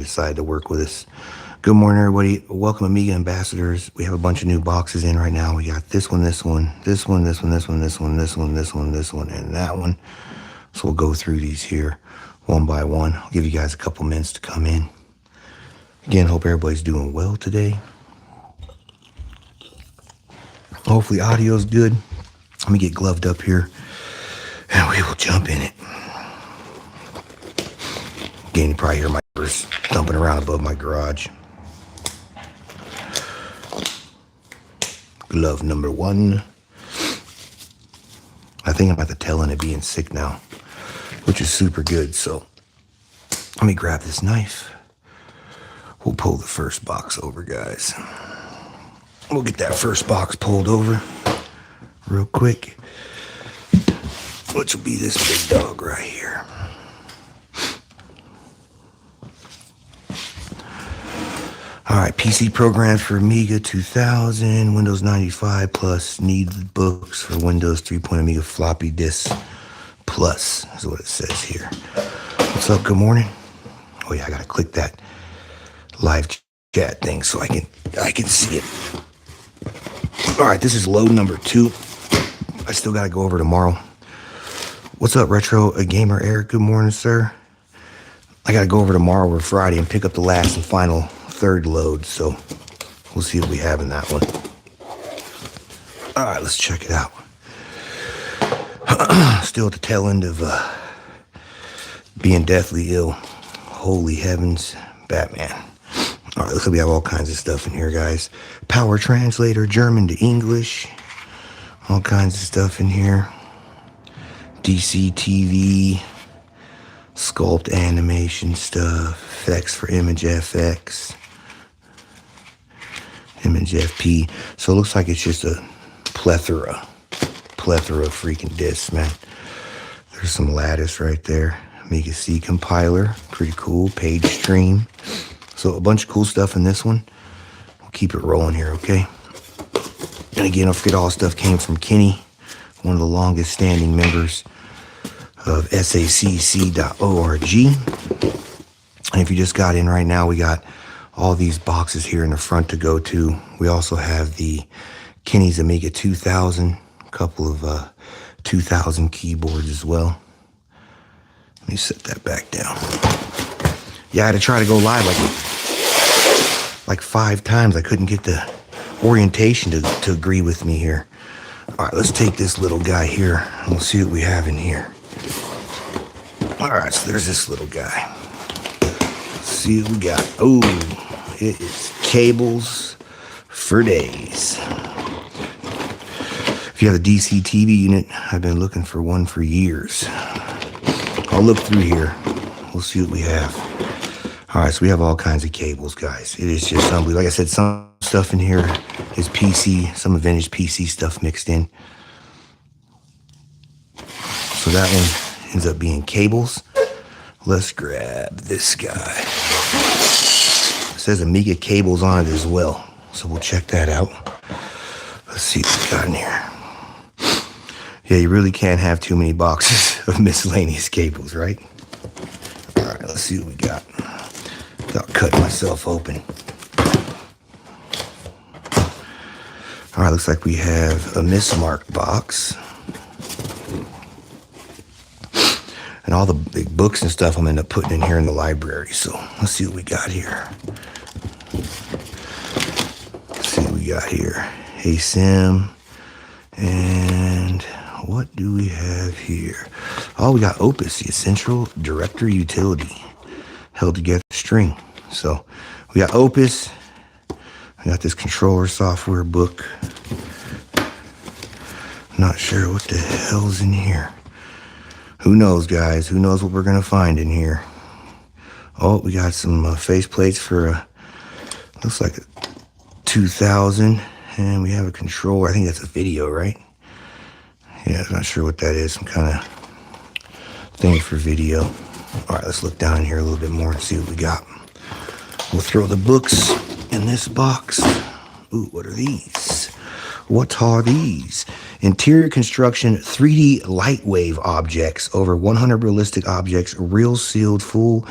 decided to work with us. Good morning, everybody. Welcome, Amiga Ambassadors. We have a bunch of new boxes in right now. We got this one, this one, this one, this one, this one, this one, this one, this one, this one, and that one. So we'll go through these here one by one. I'll give you guys a couple minutes to come in. Again, hope everybody's doing well today. Hopefully audio's good. Let me get gloved up here and we will jump in it. Again, you probably hear my neighbors thumping around above my garage. Glove number one. I think I'm at the tail end of being sick now, which is super good. So let me grab this knife. We'll pull the first box over, guys. We'll get that first box pulled over real quick, which will be this big dog right here. All right, PC programs for Amiga 2000, Windows 95 plus, need books for Windows 3.0 Amiga floppy disk plus is what it says here. What's up? Good morning. Oh yeah, I gotta click that live chat thing so I can see it. All right, this is load number 2. I still gotta go over tomorrow. What's up, Retro Gamer Eric? Good morning, sir. I gotta go over tomorrow or Friday and pick up the last and final third load, so we'll see what we have in that one. All right, let's check it out. Still at the tail end of being deathly ill. Holy heavens, Batman. All right, looks like we have all kinds of stuff in here, guys. Power translator, German to English. All kinds of stuff in here. DC TV, sculpt animation stuff, effects for Image FX. Image FP. So it looks like it's just a plethora of freaking discs, man. There's some lattice right there. Amiga C compiler, pretty cool. Page stream. So a bunch of cool stuff in this one. We'll keep it rolling here, okay? And again, don't forget all the stuff came from Kenny, one of the longest standing members of sacc.org. And if you just got in right now, we got all these boxes here in the front to go to. We also have the Kenny's Amiga 2000, a couple of 2000 keyboards as well. Let me set that back down. Yeah, I had to try to go live like 5 times. I couldn't get the orientation to agree with me here. All right, let's take this little guy here and we'll see what we have in here. All right, so there's this little guy. See what we got. Oh, it is cables for days. If you have a DC TV unit, I've been looking for one for years. I'll look through here. We'll see what we have. All right, so we have all kinds of cables, guys. It is just unbelievable. Like I said, some stuff in here is PC, some vintage PC stuff mixed in. So that one ends up being cables. Let's grab this guy. It says Amiga cables on it as well, so we'll check that out. Let's see what we got in here. Yeah, you really can't have too many boxes of miscellaneous cables, right? All right, let's see what we got. I'll cut myself open. All right, looks like we have a mismarked box. And all the big books and stuff I'm gonna end up putting in here in the library. So let's see what we got here. Let's see what we got here. Hey Sim. And what do we have here? Oh, we got Opus, the Essential Director Utility. Held together string. So we got Opus. I got this controller software book. Not sure what the hell's in here. Who knows, guys? Who knows what we're going to find in here? Oh, we got some face plates for, looks like a 2000. And we have a controller. I think that's a video, right? Yeah, I'm not sure what that is. Some kind of thing for video. All right, let's look down in here a little bit more and see what we got. We'll throw the books in this box. Ooh, what are these? What are these? Interior construction, 3D light wave objects, over 100 realistic objects, real sealed, full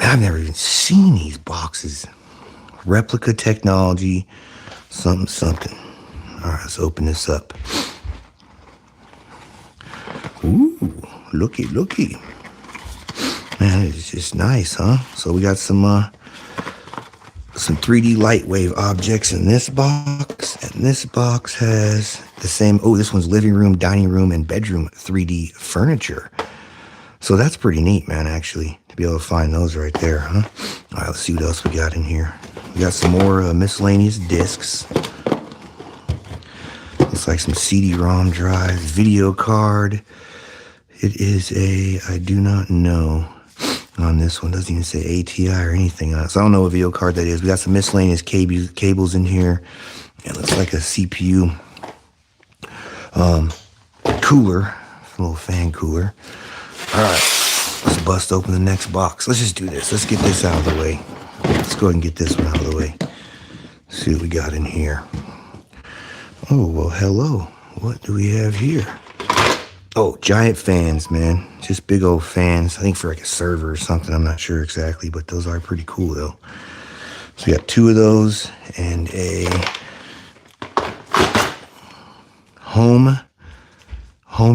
Man, I've never even seen these boxes. Replica technology, something, something. All right, let's open this up. Ooh, looky, looky. Man, it's just nice, huh? So we got some 3D Lightwave objects in this box, and this box has the same. Oh, this one's living room, dining room, and bedroom 3D furniture. So that's pretty neat, man, actually, to be able to find those right there, huh? All right, let's see what else we got in here. We got some more miscellaneous discs. Looks like some CD-ROM drives, video card. It is a, I do not know on this one. Doesn't even say ATI or anything on it. So I don't know what video card that is. We got some miscellaneous cables in here. It looks like a CPU cooler, a little fan cooler. All right, let's bust open the next box. Let's just do this. Let's get this out of the way. Let's go ahead and get this one out of the way. See what we got in here. Oh, well, hello. What do we have here? Oh, giant fans, man. Just big old fans. I think for like a server or something. I'm not sure exactly, but those are pretty cool, though. So we got 2 of those and a home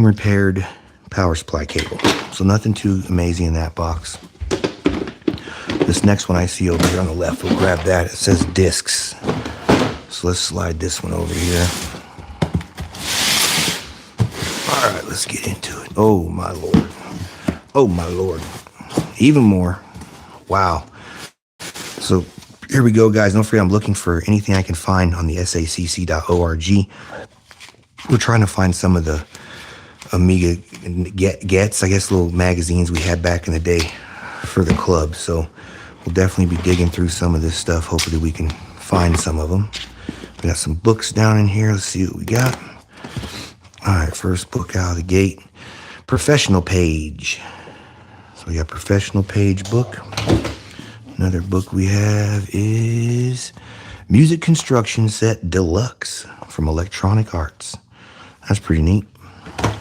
repaired power supply cable. So nothing too amazing in that box. This next one I see over here on the left, we'll grab that. It says discs. So let's slide this one over here. All right, let's get into it. Oh, my Lord. Oh, my Lord. Even more. Wow. So here we go, guys. Don't forget, I'm looking for anything I can find on the sacc.org. We're trying to find some of the Amiga gets, I guess, little magazines we had back in the day for the club. So we'll definitely be digging through some of this stuff. Hopefully we can find some of them. We got some books down in here. Let's see what we got. All right, first book out of the gate. Professional Page. So we got Professional Page book. Another book we have is Music Construction Set Deluxe from Electronic Arts. That's pretty neat.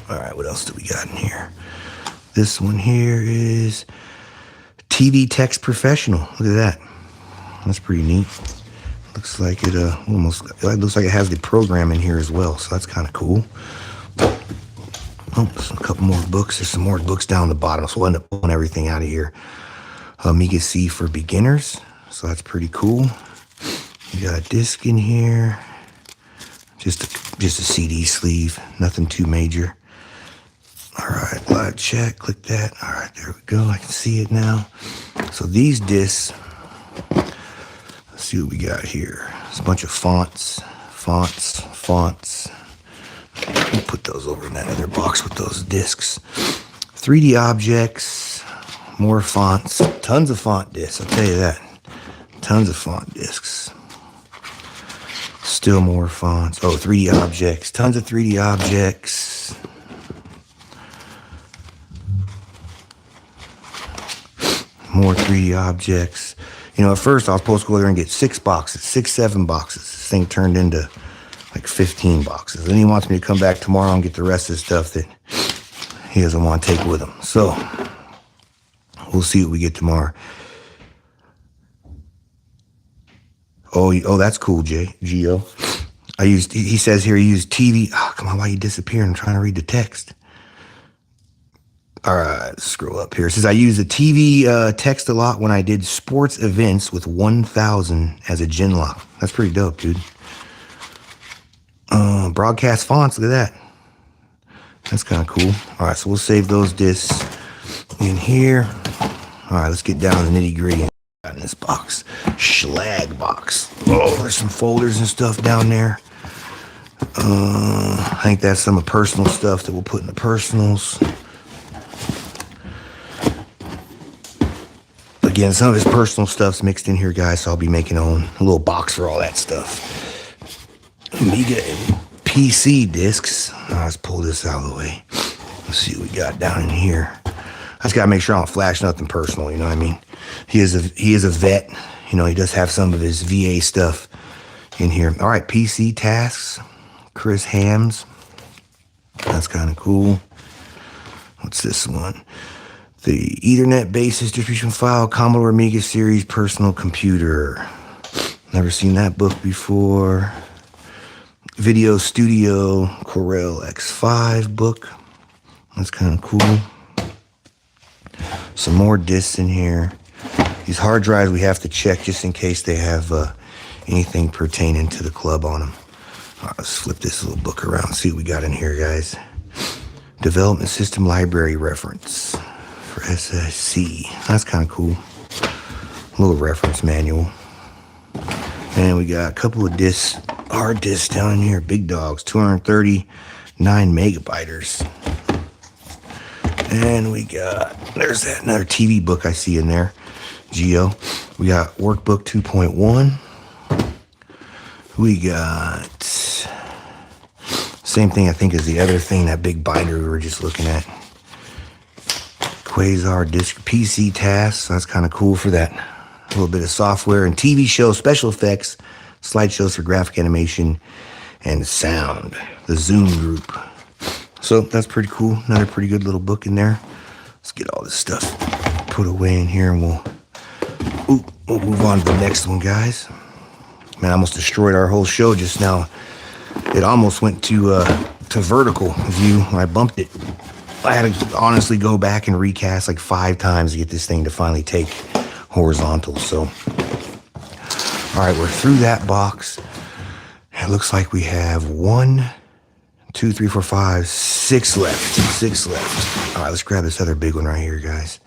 All right, what else do we got in here? This one here is TV Text Professional. Look at that. That's pretty neat. Looks like it it looks like it has the program in here as well, so that's kind of cool. Oh, a couple more books. There's some more books down the bottom, so we'll end up pulling everything out of here. Amiga C for beginners, so that's pretty cool. You got a disc in here. Just a CD sleeve, nothing too major. All right, live chat, click that. All right, there we go. I can see it now. So these discs, let's see what we got here. It's a bunch of fonts. We'll put those over in that other box with those discs. 3D objects, more fonts, tons of font discs, I'll tell you that. Tons of font discs. Still more fonts. Oh, 3D objects, tons of 3D objects. More 3D objects. You know, at first I was supposed to go there and get 7 boxes. This thing turned into like 15 boxes. Then he wants me to come back tomorrow and get the rest of the stuff that he doesn't want to take with him. So we'll see what we get tomorrow. Oh, that's cool, Gio. He says here he used TV. Oh, come on, why are you disappearing? I'm trying to read the text. All right, let's scroll up here. It says, I use the TV text a lot when I did sports events with 1000 as a gen lock. That's pretty dope, dude. Broadcast fonts, look at that. That's kind of cool. All right, so we'll save those discs in here. All right, let's get down to the nitty gritty in this box. Schlag box. Oh, there's some folders and stuff down there. I think that's some of the personal stuff that we'll put in the personals. Again, some of his personal stuff's mixed in here, guys, so I'll be making a little box for all that stuff. Amiga and PC discs. Let's pull this out of the way. Let's see what we got down in here. I just gotta make sure I don't flash nothing personal, you know what I mean? He is a vet. You know, he does have some of his VA stuff in here. All right, PC tasks. Chris Hams. That's kind of cool. What's this one? The Ethernet basis distribution file, Commodore Amiga series personal computer. Never seen that book before. Video Studio Corel X5 book. That's kind of cool. Some more discs in here. These hard drives we have to check just in case they have anything pertaining to the club on them. All right, let's flip this little book around and see what we got in here, guys. Development System Library Reference for SSC. That's kind of cool. A little reference manual. And we got a couple of discs, hard discs down in here. Big dogs, 239 megabytes. And we got, there's that another TV book I see in there. Geo. We got Workbook 2.1. We got same thing I think as the other thing, that big binder we were just looking at. Quasar Disk PC tasks. That's kind of cool for that. A little bit of software and TV show special effects, slideshows for graphic animation, and sound. The Zoom group. So that's pretty cool. Another pretty good little book in there. Let's get all this stuff put away in here and we'll move on to the next one, guys. Man, I almost destroyed our whole show just now. It almost went to vertical view when I bumped it. I had to honestly go back and recast like 5 times to get this thing to finally take horizontal. So, all right, we're through that box. It looks like we have 1, 2, 3, 4, 5, 6 left. 6 left. All right, let's grab this other big one right here, guys.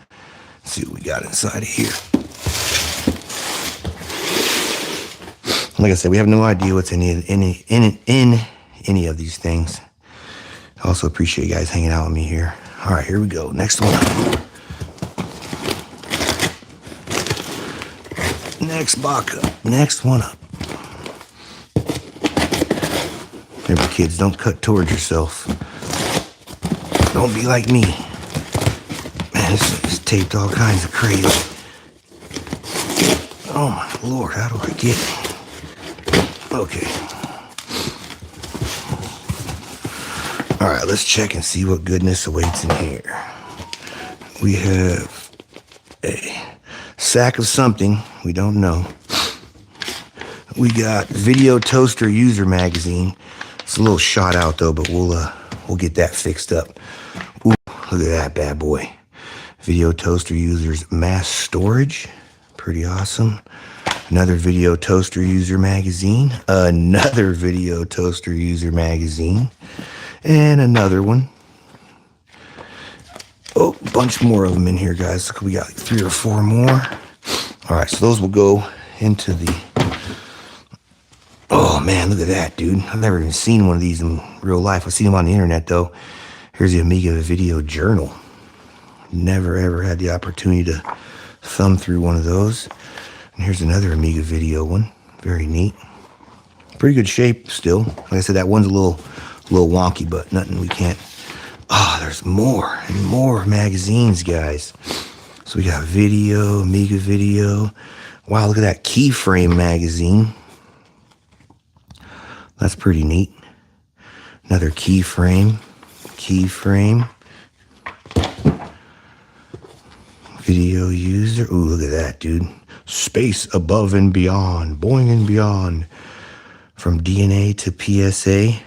Let's see what we got inside of here. Like I said, we have no idea what's in any of these things. I also appreciate you guys hanging out with me here. All right, here we go. Next one up. Next box up. Next one up. Remember, kids, don't cut towards yourself. Don't be like me. Man, this thing's taped all kinds of crazy. Oh my Lord, how do I get it? Okay. All right, let's check and see what goodness awaits in here. We have a sack of something. We don't know. We got Video Toaster User Magazine. It's a little shot out though, but we'll get that fixed up. Ooh, look at that bad boy. Video Toaster Users Mass Storage. Pretty awesome. Another Video Toaster User Magazine. Another Video Toaster User Magazine. And another one. Oh, a bunch more of them in here, guys. We got like 3 or 4 more. All right, so those will go into the... Oh, man, look at that, dude. I've never even seen one of these in real life. I've seen them on the internet, though. Here's the Amiga Video Journal. Never, ever had the opportunity to thumb through one of those. And here's another Amiga Video one. Very neat. Pretty good shape still. Like I said, that one's a little wonky, but nothing we can't. Oh, there's more and more magazines, guys. So we got Video, Amiga Video. Wow, look at that Keyframe magazine. That's pretty neat. Another Keyframe. Video User. Ooh, look at that, dude. Space Above and Beyond. Boing and Beyond. From DNA to PSA.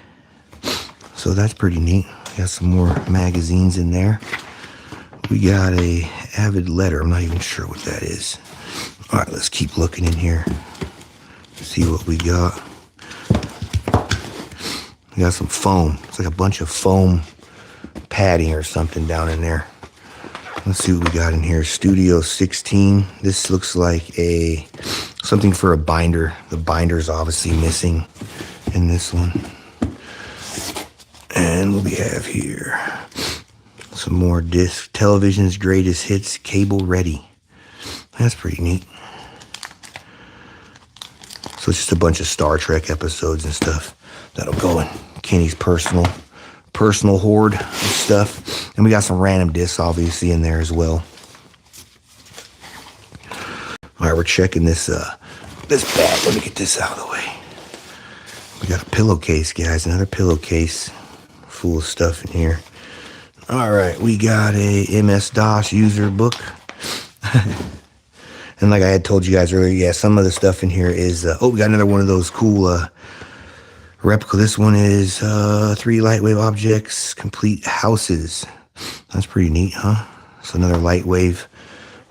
So that's pretty neat. Got some more magazines in there. We got a Avid Letter. I'm not even sure what that is. All right, let's keep looking in here. See what we got. We got some foam. It's like a bunch of foam padding or something down in there. Let's see what we got in here. Studio 16. This looks like something for a binder. The binder's obviously missing in this one. And what we have here, some more discs. Television's Greatest Hits, Cable Ready. That's pretty neat. So it's just a bunch of Star Trek episodes and stuff that'll go in Kenny's personal hoard of stuff. And we got some random discs obviously in there as well. All right, we're checking this bag. Let me get this out of the way. We got a pillowcase, guys. Another pillowcase full of stuff in here. All right, we got a MS-DOS user book. And like I had told you guys earlier, yeah, some of the stuff in here is, oh, we got another one of those cool replica. This one is 3 Lightwave Objects, Complete Houses. That's pretty neat, huh? So another Lightwave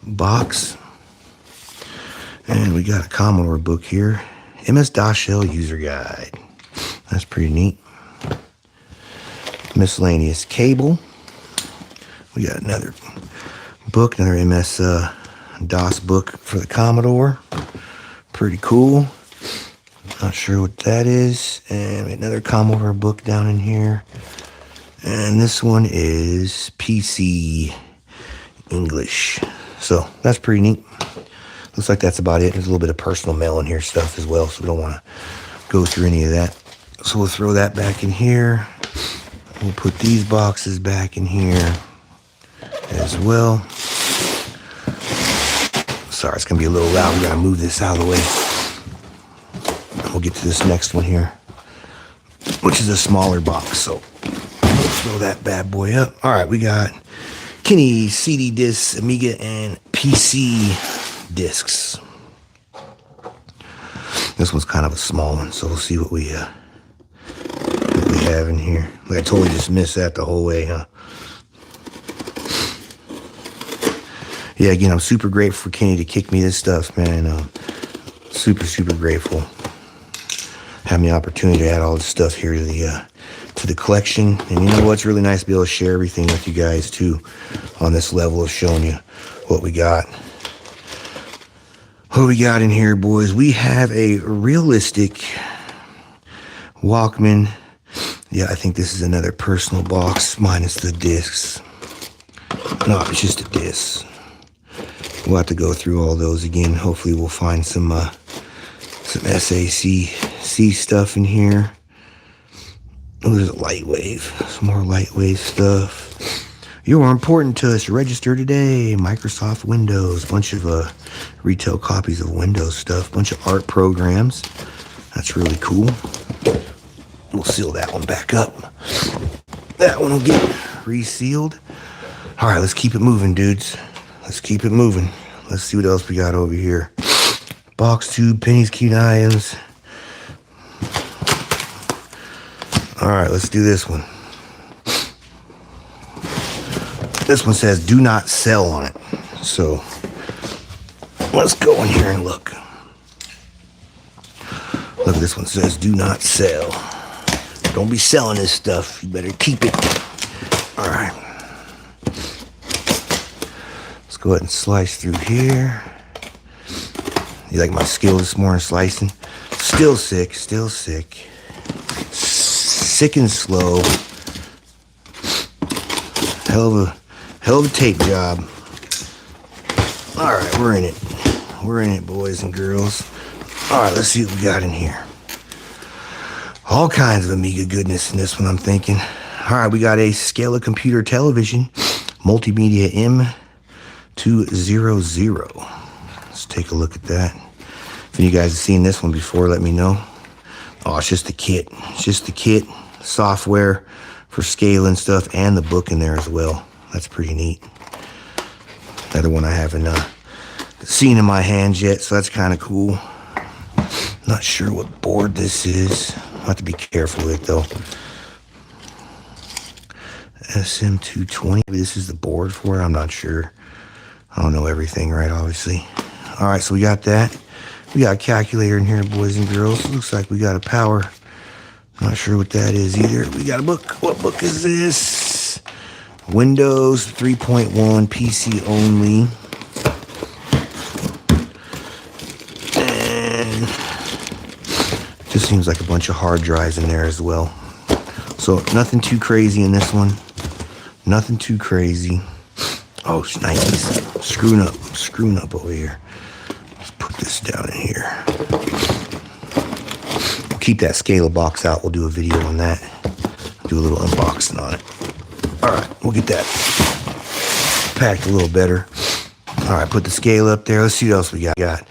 box. And we got a Commodore book here. MS-DOS Shell User Guide. That's pretty neat. Miscellaneous cable. We got another book, another MS-DOS book for the Commodore. Pretty cool. Not sure what that is. And another Commodore book down in here. And this one is PC English. So that's pretty neat. Looks like that's about it. There's a little bit of personal mail in here stuff as well, so we don't want to go through any of that. So we'll throw that back in here. We'll put these boxes back in here as well. Sorry, it's going to be a little loud. We got to move this out of the way. We'll get to this next one here, which is a smaller box. So we'll throw that bad boy up. All right, we got Kenny CD discs, Amiga and PC discs. This one's kind of a small one, so we'll see what we have in here. Like I totally just missed that the whole way, huh? Yeah, again, I'm super grateful for Kenny to kick me this stuff, man. Super, super grateful. Having the opportunity to add all this stuff here to the collection. And you know what's really nice to be able to share everything with you guys too on this level of showing you what we got. What we got in here, boys? We have a realistic Walkman. Yeah, I think this is another personal box minus the discs. No, it's just a disc. We'll have to go through all those again. Hopefully we'll find some SACC stuff in here. Oh, there's a Lightwave. Some more Lightwave stuff. You are important to us. Register today. Microsoft Windows. Bunch of retail copies of Windows stuff. Bunch of art programs. That's really cool. We'll seal that one back up. That one will get resealed. All right, let's keep it moving, dudes. Let's keep it moving. Let's see what else we got over here. Box tube, pennies, cute items. All right, let's do this one. This one says do not sell on it. So let's go in here and look. Look, this one says do not sell. Don't be selling this stuff. You better keep it. All right. Let's go ahead and slice through here. You like my skill this morning slicing? Still sick, still sick. Sick and slow. Hell of a tape job. All right, we're in it. We're in it, boys and girls. All right, let's see what we got in here. All kinds of Amiga goodness in this one, I'm thinking. All right, we got a Scala computer television, multimedia M200. Let's take a look at that. If you guys have seen this one before, let me know. Oh, it's just the kit. It's just the kit, software for Scala and stuff, and the book in there as well. That's pretty neat. Another one I haven't seen in my hands yet, so that's kind of cool. Not sure what board this is. I'll have to be careful with it, though. SM220. Maybe this is the board for it. I'm not sure. I don't know everything, right, obviously. All right, so we got that. We got a calculator in here, boys and girls. Looks like we got a power. Not sure what that is either. We got a book. What book is this? Windows 3.1 PC only. And just seems like a bunch of hard drives in there as well. So nothing too crazy in this one. Nothing too crazy. Oh, it's nice. Screwing up over here. Let's put this down in here. We'll keep that Scala box out. We'll do a video on that. Do a little unboxing on it. All right, we'll get that packed a little better. All right, put the Scala up there. Let's see what else we got.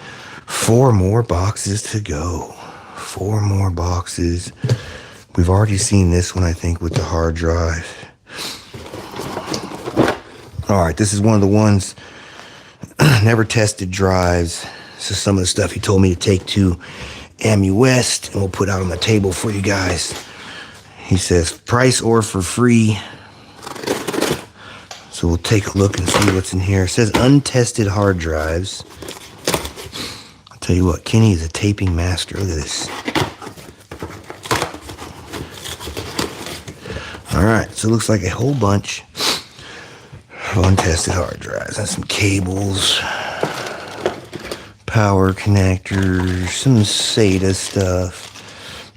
4 more boxes to go. 4 more boxes. We've already seen this one, I think, with the hard drive. All right, this is one of the ones, never tested drives. This is some of the stuff he told me to take to Ami West, and we'll put out on the table for you guys. He says, price or for free. So we'll take a look and see what's in here. It says untested hard drives. I'll tell you what, Kenny is a taping master. Look at this. All right, so it looks like a whole bunch of untested hard drives. And some cables, power connectors, some SATA stuff.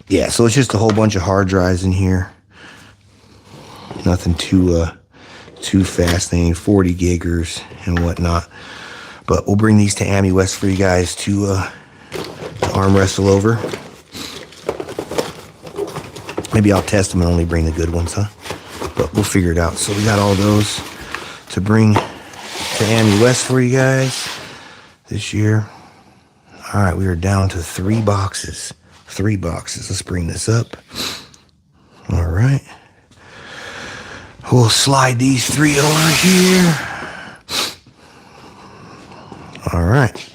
Yeah, so it's just a whole bunch of hard drives in here. Nothing too fascinating, 40 giggers and whatnot. But we'll bring these to Ami West for you guys to arm wrestle over. Maybe I'll test them and only bring the good ones, huh? But we'll figure it out. So we got all those to bring to Ami West for you guys this year. All right, we are down to 3 boxes. 3 boxes. Let's bring this up. All right. We'll slide these 3 over here. All right.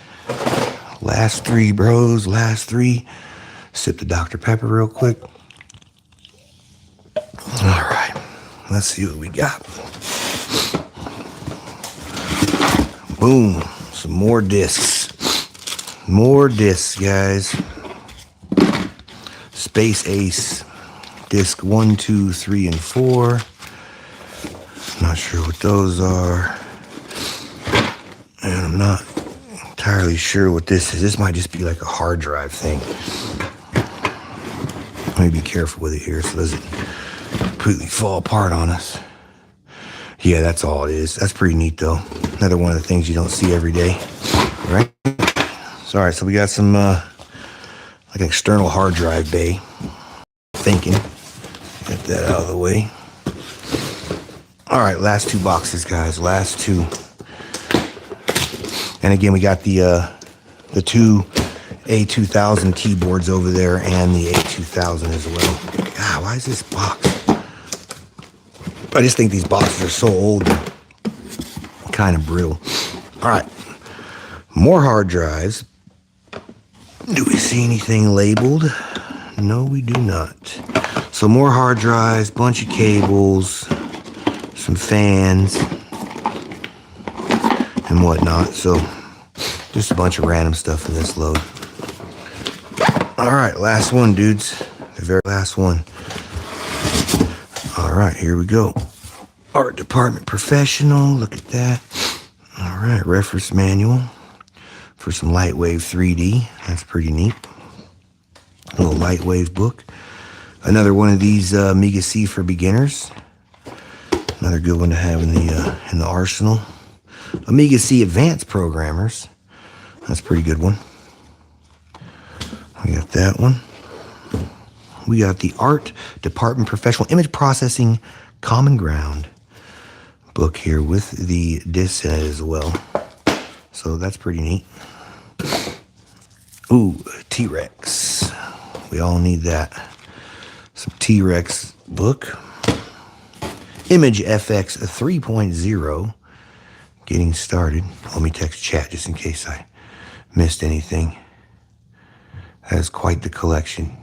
Last 3, bros. Last 3. Sip the Dr. Pepper real quick. All right. Let's see what we got. Boom. Some more discs. More discs, guys. Space Ace. Disc 1, 2, 3, and 4. Not sure what those are. And I'm not entirely sure what this is. This might just be like a hard drive thing. Let me be careful with it here so it doesn't completely fall apart on us. Yeah, that's all it is. That's pretty neat though. Another one of the things you don't see every day. Right? Sorry, so we got some like an external hard drive bay. Thinking. Get that out of the way. All right, last 2 boxes, guys. Last 2. And again, we got the 2 A2000 keyboards over there and the A2000 as well. God, why is this box? I just think these boxes are so old and kind of brittle. All right, more hard drives. Do we see anything labeled? No, we do not. So more hard drives, bunch of cables, some fans, and whatnot. So just a bunch of random stuff in this load. All right, last one, dudes. The very last one. All right, here we go. Art Department Professional. Look at that. All right, reference manual for some Lightwave 3D. That's pretty neat. A little Lightwave book. Another one of these Amiga C for beginners. Another good one to have in the arsenal. Amiga C Advanced Programmers. That's a pretty good one. We got that one. We got the Art Department Professional Image Processing Common Ground book here with the disc in it as well. So that's pretty neat. Ooh, T-Rex. We all need that. Some T-Rex book. Image FX 3.0. Getting started. Let me text chat just in case I missed anything. That is quite the collection.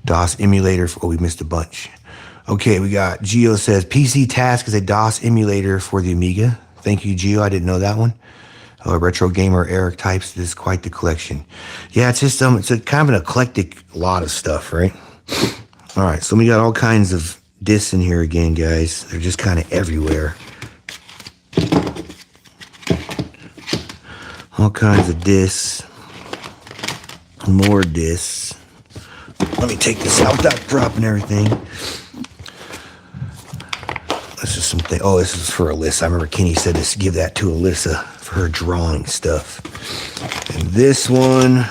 DOS emulator. Oh, we missed a bunch. Okay, we got Geo says PC Task is a DOS emulator for the Amiga. Thank you, Geo. I didn't know that one. Retro Gamer Eric types. This is quite the collection. Yeah, it's just it's a kind of an eclectic lot of stuff, right? All right, so we got all kinds of discs in here again, guys. They're just kind of everywhere. All kinds of discs. More discs. Let me take this out without dropping everything. This is something. Oh, this is for Alyssa. I remember Kenny said this. Give that to Alyssa for her drawing stuff. And this one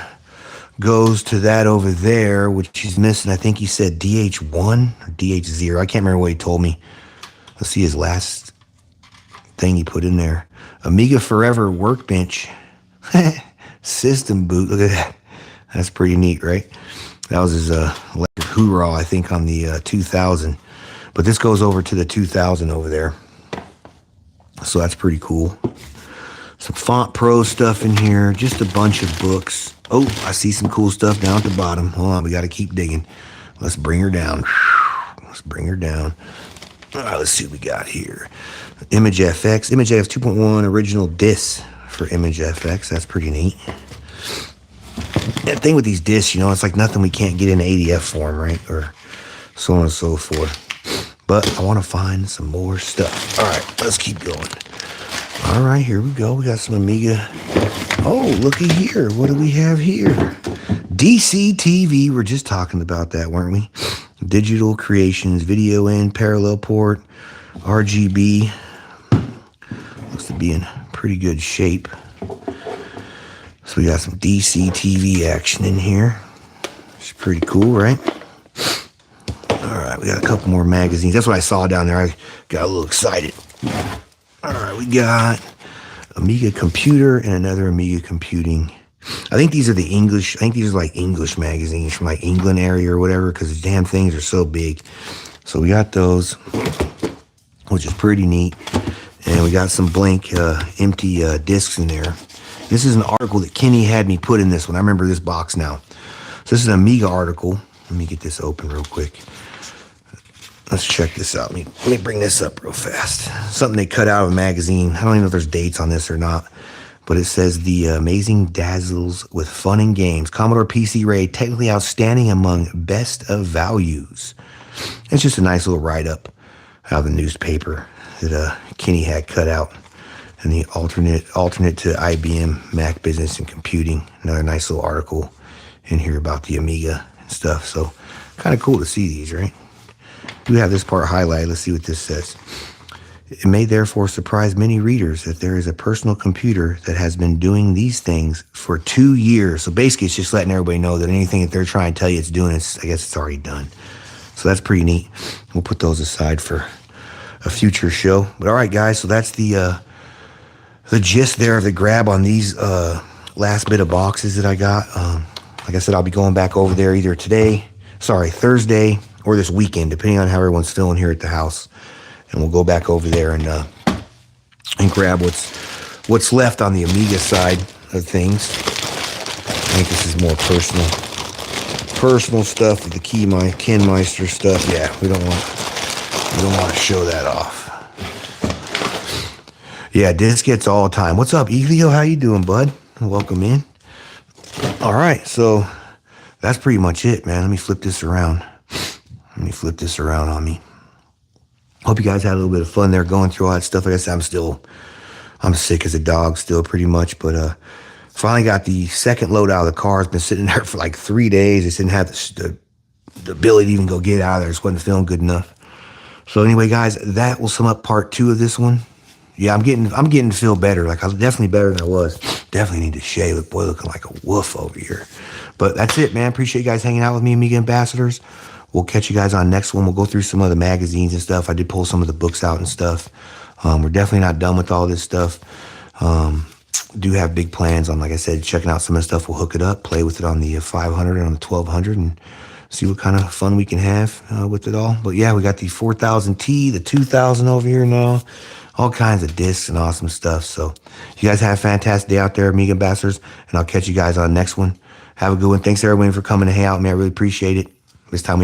goes to that over there, which she's missing. I think he said DH1 or DH0. I can't remember what he told me. Let's see his last thing he put in there. Amiga Forever Workbench. System boot. Look at that. That's pretty neat, right? That was his electric hoorah, I think, on the 2000. But this goes over to the 2000 over there. So that's pretty cool. Some Font Pro stuff in here. Just a bunch of books. Oh, I see some cool stuff down at the bottom. Hold on, we got to keep digging. Let's bring her down. Let's bring her down. All right, let's see what we got here. Image FX. Image FX 2.1 original disc for Image FX. That's pretty neat. That thing with these discs, you know, it's like nothing we can't get in ADF form, right? Or so on and so forth. But I want to find some more stuff. All right, let's keep going. All right, here we go. We got some Amiga. Oh, looky here. What do we have here? DCTV. We're just talking about that, weren't we? Digital Creations, video in, parallel port, RGB. Looks to be in pretty good shape. So we got some DCTV action in here. It's pretty cool, right? All right, we got a couple more magazines. That's what I saw down there. I got a little excited. All right, we got Amiga Computer and another Amiga Computing. I think these are the English. I think these are like English magazines from like England area or whatever, because the damn things are so big. So we got those, which is pretty neat. And we got some blank, empty discs in there. This is an article that Kenny had me put in this one. I remember this box now. So this is an Amiga article. Let me get this open real quick. Let's check this out. Let me bring this up real fast. Something they cut out of a magazine. I don't even know if there's dates on this or not. But it says the amazing dazzles with fun and games. Commodore PC Ray, technically outstanding among best of values. It's just a nice little write-up out of the newspaper that Kenny had cut out. And the alternate to IBM, Mac Business and Computing. Another nice little article in here about the Amiga and stuff. So kind of cool to see these, right? We have this part highlighted. Let's see what this says. It may therefore surprise many readers that there is a personal computer that has been doing these things for 2 years. So basically, it's just letting everybody know that anything that they're trying to tell you it's doing, I guess it's already done. So that's pretty neat. We'll put those aside for a future show. But all right, guys, so that's the gist there of the grab on these last bit of boxes that I got. Like I said, I'll be going back over there either Thursday, or this weekend, depending on how everyone's feeling here at the house. And we'll go back over there and grab what's left on the Amiga side of things. I think this is more personal stuff with the Ken Meister stuff. Yeah, we don't want to show that off. Yeah, disc gets all the time. What's up, Elio? How you doing, bud? Welcome in. All right, so that's pretty much it, man. Let me flip this around. On me. Hope you guys had a little bit of fun there going through all that stuff. Like I said, I'm sick as a dog still pretty much, but finally got the second load out of the car. It's been sitting there for like 3 days. It didn't have the ability to even go get out of there. It just wasn't feeling good enough. So anyway, guys, that will sum up part 2 of this one. Yeah, I'm getting to feel better. Like, I'm definitely better than I was. Definitely need to shave. Boy, looking like a wolf over here. But that's it, man. Appreciate you guys hanging out with me, Amiga Ambassadors. We'll catch you guys on next one. We'll go through some of the magazines and stuff. I did pull some of the books out and stuff. We're definitely not done with all this stuff. Do have big plans on, like I said, checking out some of the stuff. We'll hook it up, play with it on the 500 and on the 1200, and see what kind of fun we can have with it all. But yeah, we got the 4000T, the 2000 over here now. All kinds of discs and awesome stuff. So you guys have a fantastic day out there, Amiga Ambassadors, and I'll catch you guys on the next one. Have a good one. Thanks, everyone, for coming to hang out with me. I really appreciate it. This time we have